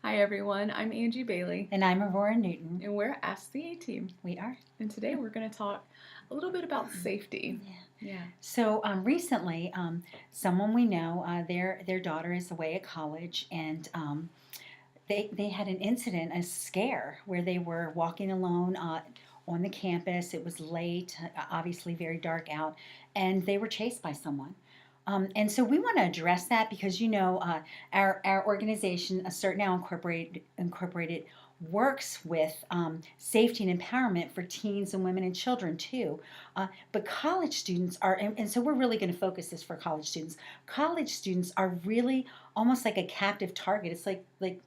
Hi everyone, I'm Angie Bailey, And I'm Aurora Newton. and we're Ask the A Team. We are. And today we're going to talk a little bit about safety. Yeah. Yeah. So recently, someone we know, their daughter is away at college, and they had an incident, a scare, where they were walking alone on the campus. It was late, obviously very dark out, and they were chased by someone. And so we want to address that because our organization, Assert Now Incorporated, works with safety and empowerment for teens and women and children too. But college students are, and so we're really going to focus this for college students. College students are really almost like a captive target. It's like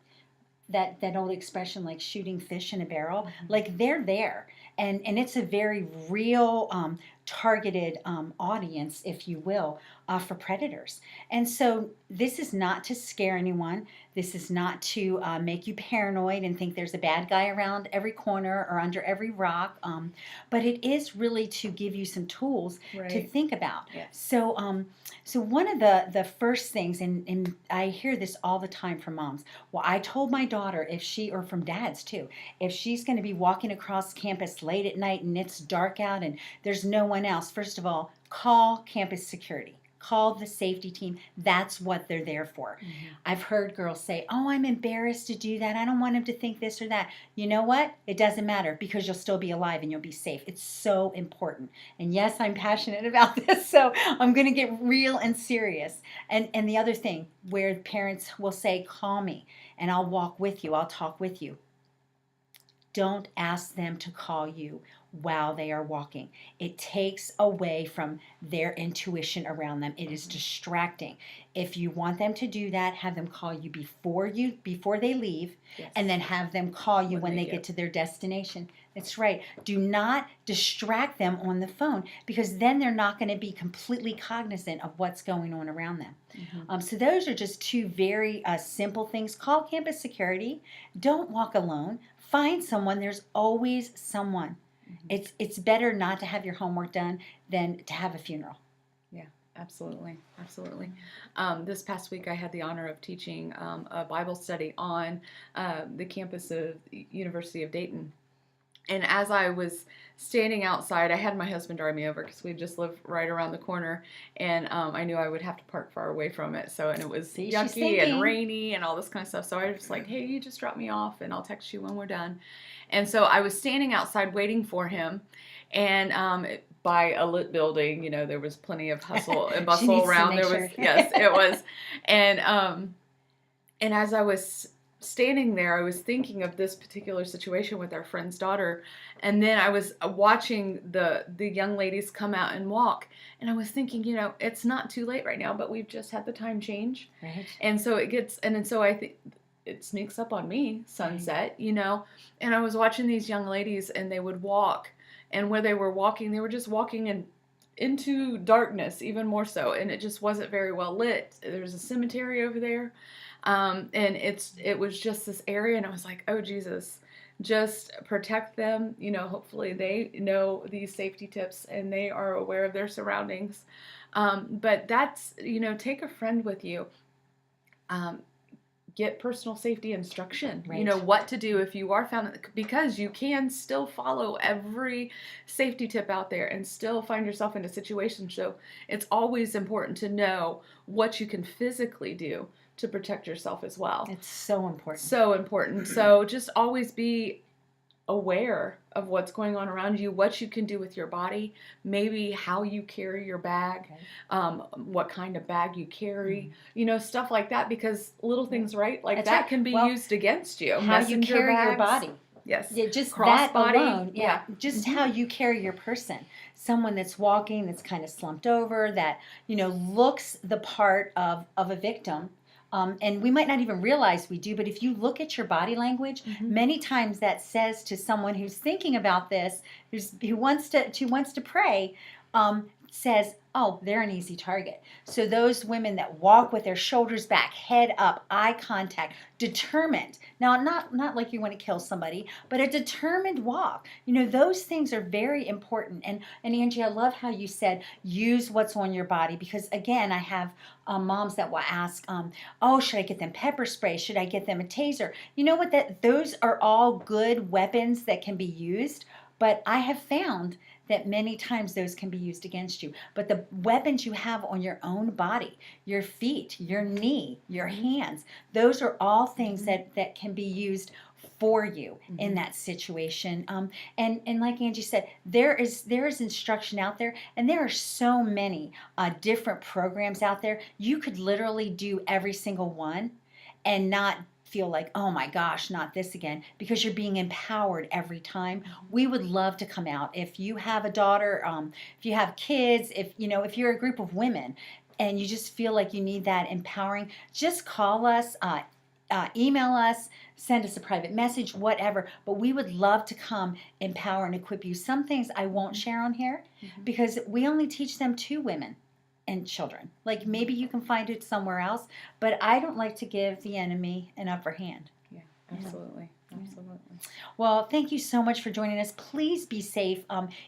that old expression, like shooting fish in a barrel. Like they're there, and it's a very real targeted audience, if you will, for predators. And so this is not to scare anyone. This is not to make you paranoid and think there's a bad guy around every corner or under every rock, but it is really to give you some tools to think about. Yes. So one of the first things, and I hear this all the time from moms. Well, I told my daughter, if she, or from dads too, if she's going to be walking across campus late at night and it's dark out and there's no one else, first of all, call campus security. Call the safety team. That's what they're there for. Mm-hmm. I've heard girls say, oh, I'm embarrassed to do that. I don't want him to think this or that. You know what? It doesn't matter because you'll still be alive and you'll be safe. It's so important. And yes, I'm passionate about this, so I'm going to get real and serious. And the other thing where parents will say, call me and I'll walk with you. I'll talk with you. Don't ask them to call you while they are walking. It takes away from their intuition around them. It is distracting. If you want them to do that, have them call you before they leave, Yes. and then have them call you when they get get to their destination. That's right. Do not distract them on the phone because then they're not going to be completely cognizant of what's going on around them. Mm-hmm. So those are just two very simple things. Call campus security. Don't walk alone. Find someone. There's always someone. Mm-hmm. It's better not to have your homework done than to have a funeral. Yeah, absolutely. Absolutely. This past week, I had the honor of teaching a Bible study on the campus of the University of Dayton. And as I was standing outside, I had my husband drive me over because we just live right around the corner, and I knew I would have to park far away from it. And it was yucky and rainy and all this kind of stuff. So I was like, "Hey, you just drop me off, and I'll text you when we're done." And so I was standing outside waiting for him, and by a lit building, there was plenty of hustle and bustle around. There was, yes, it was, and as I was standing there, I was thinking of this particular situation with our friend's daughter, and then I was watching the young ladies come out and walk, and I was thinking, it's not too late right now, but we've just had the time change, right? And so it gets, and so I think it sneaks up on me, sunset, and I was watching these young ladies, and they would walk, and where they were walking, they were just walking into darkness, even more so, and it just wasn't very well lit. There's a cemetery over there. And it was just this area, and I was like, oh Jesus, just protect them. Hopefully they know these safety tips and they are aware of their surroundings. But that's, take a friend with you. Get personal safety instruction. Right. What to do if you are found, because you can still follow every safety tip out there and still find yourself in a situation. So it's always important to know what you can physically do to protect yourself as well. It's so important. So important. So just always be aware of what's going on around you, what you can do with your body, maybe how you carry your bag, what kind of bag you carry, stuff like that, because little things, right? Like That's that right. can be used against you. How you carry your body. Yes. Yeah, just Cross that body. alone. Yeah. Just Mm-hmm. how you carry your person. Someone that's walking, that's kind of slumped over, that, looks the part of a victim. And we might not even realize we do, but if you look at your body language, many times that says to someone who's thinking about this, who wants to pray, says, oh, they're an easy target. So those women that walk with their shoulders back, head up, eye contact, determined. Now, not like you want to kill somebody, but a determined walk. You know, those things are very important. And Angie, I love how you said use what's on your body, because again, I have moms that will ask, oh, should I get them pepper spray? Should I get them a taser? You know what? That those are all good weapons that can be used. But I have found that many times those can be used against you. But the weapons you have on your own body, your feet, your knee, your hands, those are all things that can be used for you in that situation. And like Angie said, there is instruction out there, and there are so many different programs out there. You could literally do every single one and not feel like, oh my gosh, not this again, because you're being empowered every time. We would love to come out. If you have a daughter, if you have kids, if you're a group of women and you just feel like you need that empowering, just call us, email us, send us a private message, whatever. But we would love to come empower and equip you. Some things I won't share on here because we only teach them to women and children. Like maybe you can find it somewhere else, but I don't like to give the enemy an upper hand. Yeah, absolutely. Absolutely. Well, thank you so much for joining us. Please be safe,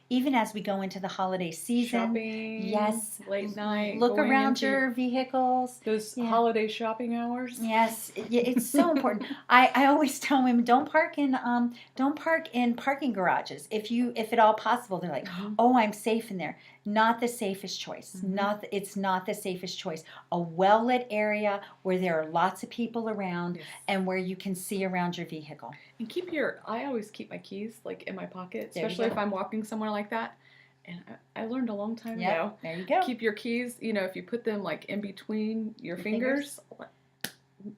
even as we go into the holiday season. Shopping. Yes. Late night. Look going around into your vehicles. those Yeah. holiday shopping hours. Yes, it's so important. I always tell women don't park in parking garages if at all possible. They're like, oh, I'm safe in there. Not the safest choice. It's not the safest choice. A well lit area where there are lots of people around and where you can see around your vehicle. And I always keep my keys like in my pocket, There you especially go. if I'm walking somewhere like that. And I learned a long time ago. There you go. Keep your keys, if you put them like in between your fingers,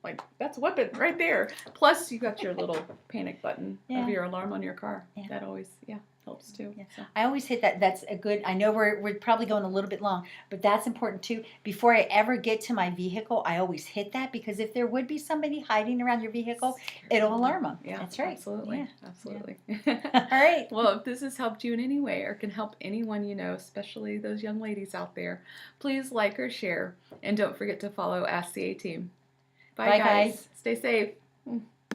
like that's a weapon right there. Plus you got your little panic button of your alarm on your car. Yeah. That always, helps too. Yeah. So. I always hit that. That's a good. I know we're probably going a little bit long, but that's important too. Before I ever get to my vehicle, I always hit that, because if there would be somebody hiding around your vehicle, it'll alarm them. Yeah, That's right. Absolutely. Yeah. Absolutely. All right. Well, if this has helped you in any way or can help anyone you know, especially those young ladies out there, please like or share. And don't forget to follow Ask the A-Team. Bye, Bye, guys. guys. Stay safe.